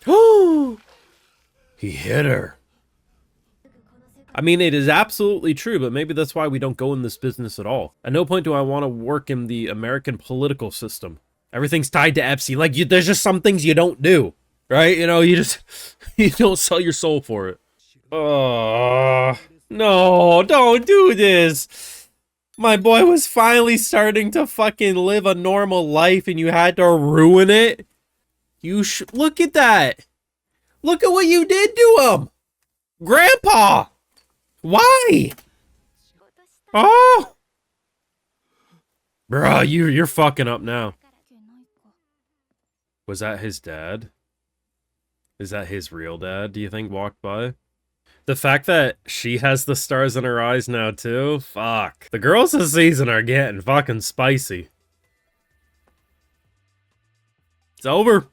Oh, he hit her. I mean, it is absolutely true, but maybe that's why we don't go in this business at all. At no point do I want to work in the American political system. Everything's tied to Epstein. Like, there's just some things you don't do, right? You know, you don't sell your soul for it. No, don't do this. My boy was finally starting to fucking live a normal life and you had to ruin it. Look at that. Look at what you did to him. Grandpa. Why? Oh. Bruh, you're fucking up now. Was that his dad? Is that his real dad, do you think, walked by? The fact that she has the stars in her eyes now, too? Fuck. The girls this season are getting fucking spicy. It's over.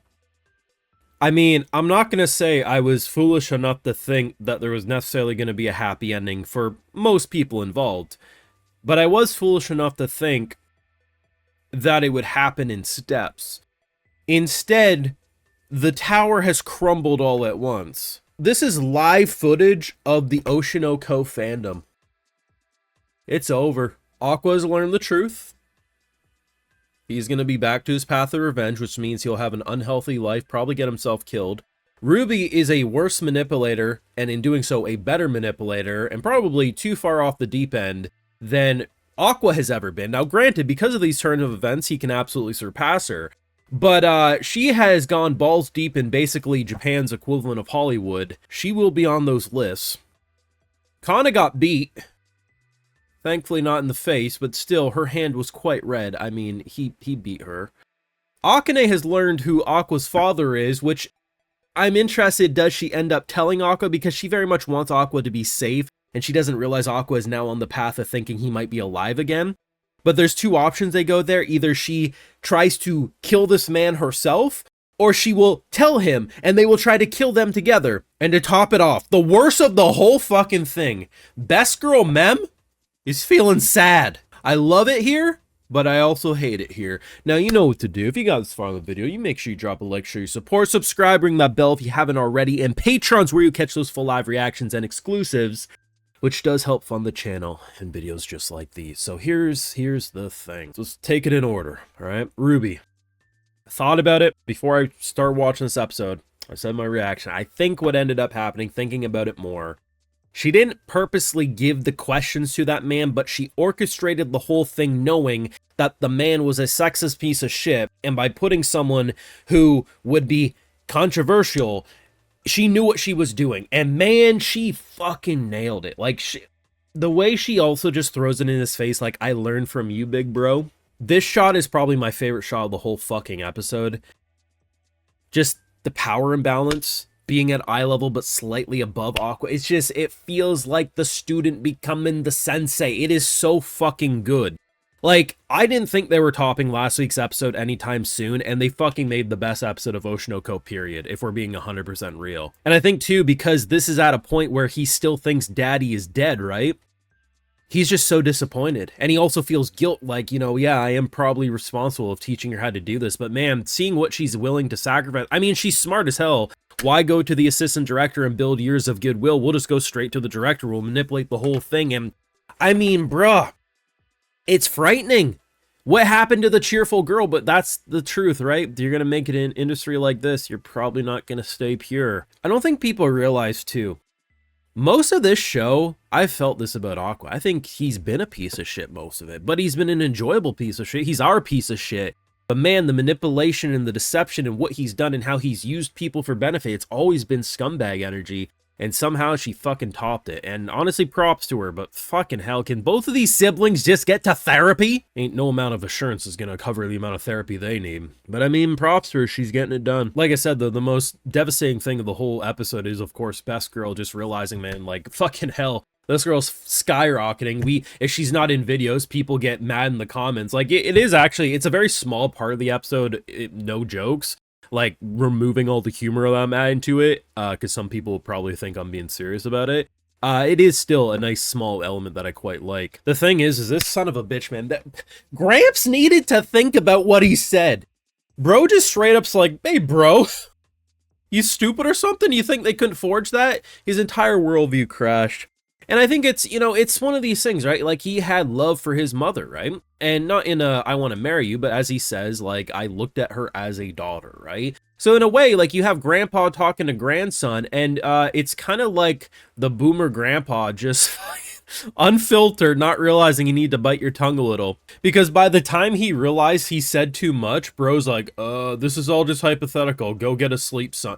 I mean, I'm not gonna say I was foolish enough to think that there was necessarily gonna be a happy ending for most people involved. But I was foolish enough to think that it would happen in steps. Instead, the tower has crumbled all at once. This is live footage of the Oshinoko fandom. It's over. Aqua's learned the truth. He's going to be back to his path of revenge, which means he'll have an unhealthy life, probably get himself killed. Ruby is a worse manipulator, and in doing so, a better manipulator, and probably too far off the deep end than Aqua has ever been. Now, granted, because of these turn of events, he can absolutely surpass her. But she has gone balls deep in basically Japan's equivalent of Hollywood. She will be on those lists. Kana got beat. Thankfully not in the face, but still, her hand was quite red. I mean, he beat her. Akane has learned who Aqua's father is, which I'm interested, does she end up telling Aqua? Because she very much wants Aqua to be safe, and she doesn't realize Aqua is now on the path of thinking he might be alive again. But there's two options they go there. Either she tries to kill this man herself, or she will tell him, and they will try to kill them together. And to top it off, the worst of the whole fucking thing, Best Girl Mem is feeling sad. I love it here, but I also hate it here. Now, you know what to do. If you got this far in the video, you make sure you drop a like, show your support, subscribe, ring that bell if you haven't already, and Patreon's where you catch those full live reactions and exclusives, which does help fund the channel and videos just like these. So here's the thing. Let's take it in order, all right? Ruby. I thought about it before I start watching this episode. I said my reaction. I think what ended up happening, thinking about it more, she didn't purposely give the questions to that man, but she orchestrated the whole thing knowing that the man was a sexist piece of shit, and by putting someone who would be controversial, she knew what she was doing, and man, she fucking nailed it. Like, the way she also just throws it in his face, like, I learned from you, big bro. This shot is probably my favorite shot of the whole fucking episode. Just the power imbalance, being at eye level but slightly above Aqua. It's just, it feels like the student becoming the sensei. It is so fucking good. Like, I didn't think they were topping last week's episode anytime soon, and they fucking made the best episode of Oshinoko, period, if we're being 100% real. And I think, too, because this is at a point where he still thinks Daddy is dead, right? He's just so disappointed. And he also feels guilt, like, you know, yeah, I am probably responsible of teaching her how to do this, but man, seeing what she's willing to sacrifice, I mean, she's smart as hell. Why go to the assistant director and build years of goodwill? We'll just go straight to the director. We'll manipulate the whole thing, and, I mean, bruh. It's frightening. What happened to the cheerful girl? But that's the truth, right? You're going to make it in an industry like this, you're probably not going to stay pure. I don't think people realize, too, most of this show, I've felt this about Aqua. I think he's been a piece of shit most of it, but he's been an enjoyable piece of shit. He's our piece of shit. But man, the manipulation and the deception and what he's done and how he's used people for benefit, it's always been scumbag energy. And somehow she fucking topped it. And honestly, props to her, but fucking hell, can both of these siblings just get to therapy? Ain't no amount of assurance is gonna cover the amount of therapy they need. But I mean, props to her, she's getting it done. Like I said, though, the most devastating thing of the whole episode is, of course, Best Girl just realizing, man, like, fucking hell, this girl's skyrocketing. If she's not in videos, people get mad in the comments. Like, it is actually, it's a very small part of the episode, no jokes. Like, removing all the humor that I'm adding to it, because some people will probably think I'm being serious about it. It is still a nice small element that I quite like. The thing is this son of a bitch, man, that Gramps needed to think about what he said. Bro just straight up's like, hey, bro, You stupid or something? You think they couldn't forge that? His entire worldview crashed. And I think it's, it's one of these things, right? Like, he had love for his mother, right? And not in a, I want to marry you, but as he says, like, I looked at her as a daughter, right? So in a way, like, you have grandpa talking to grandson, and it's kind of like the boomer grandpa just unfiltered, not realizing you need to bite your tongue a little. Because by the time he realized he said too much, bro's like, this is all just hypothetical. Go get a sleep, son.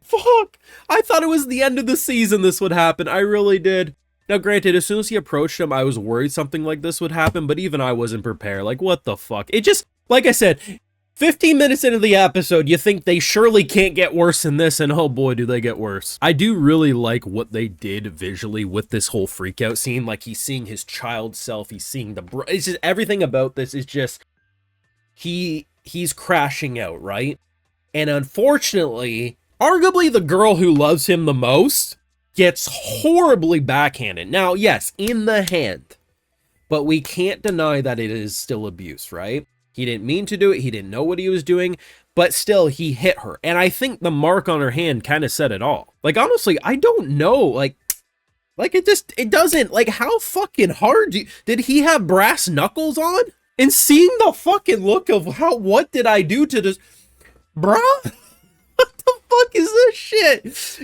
Fuck! I thought it was the end of the season this would happen. I really did. Now, granted, as soon as he approached him, I was worried something like this would happen, but even I wasn't prepared. Like, what the fuck? It just, like I said, 15 minutes into the episode, you think they surely can't get worse than this, and oh boy, do they get worse. I do really like what they did visually with this whole freakout scene. Like, he's seeing his child self, he's seeing the... It's just, everything about this is just... He's crashing out, right? And unfortunately... Arguably, the girl who loves him the most gets horribly backhanded. Now, yes, in the hand. But we can't deny that it is still abuse, right? He didn't mean to do it. He didn't know what he was doing. But still, he hit her. And I think the mark on her hand kind of said it all. Like, honestly, I don't know. Like it doesn't. Like, how fucking hard did he have brass knuckles on? And seeing the fucking look of what did I do to this... Bruh? Fuck is this shit?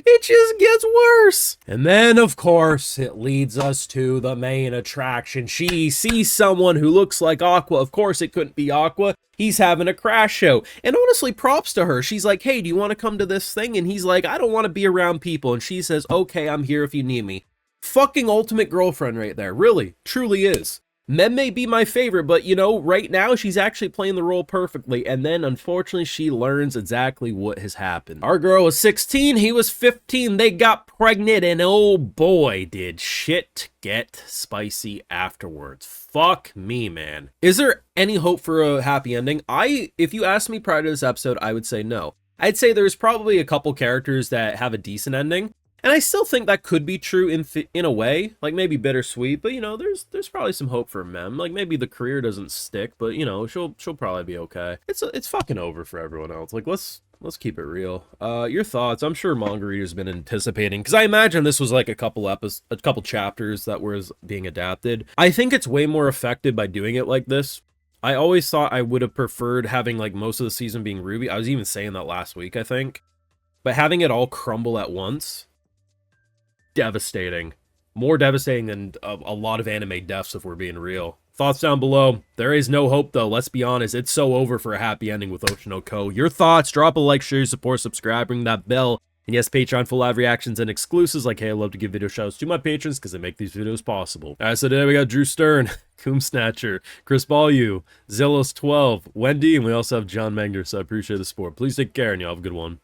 It just gets worse. And then, of course, it leads us to the main attraction. She sees someone who looks like Aqua. Of course, it couldn't be Aqua. He's having a crash show. And honestly, props to her. She's like, hey, do you want to come to this thing? And he's like, I don't want to be around people. And she says, okay, I'm here if you need me. Fucking ultimate girlfriend right there. Really, truly is. Mem may be my favorite, but right now she's actually playing the role perfectly. And then unfortunately she learns exactly what has happened. Our girl was 16, he was 15, they got pregnant, and oh boy, did shit get spicy afterwards. Fuck me, man. Is there any hope for a happy ending? If you asked me prior to this episode, I would say no. I'd say there's probably a couple characters that have a decent ending. And I still think that could be true in a way, like maybe bittersweet, but there's probably some hope for Mem. Like maybe the career doesn't stick, but she'll probably be okay. It's fucking over for everyone else. Like let's keep it real. Your thoughts? I'm sure manga readers been anticipating, because I imagine this was like a couple chapters that was being adapted. I think it's way more effective by doing it like this. I always thought I would have preferred having like most of the season being Ruby. I was even saying that last week, I think. But having it all crumble at once, devastating. More devastating than a lot of anime deaths, if we're being real. Thoughts down below. There is no hope, though. Let's be honest. It's so over for a happy ending with Oshi no Ko. Your thoughts? Drop a like, share your support, subscribe, ring that bell. And yes, Patreon full live reactions and exclusives. Like, hey, I love to give video shoutouts to my patrons because they make these videos possible. Alright, so today we got Drew Stern, Coom Snatcher, Chris Ballew, Zillos12, Wendy, and we also have John Magner. So I appreciate the support. Please take care, and y'all have a good one.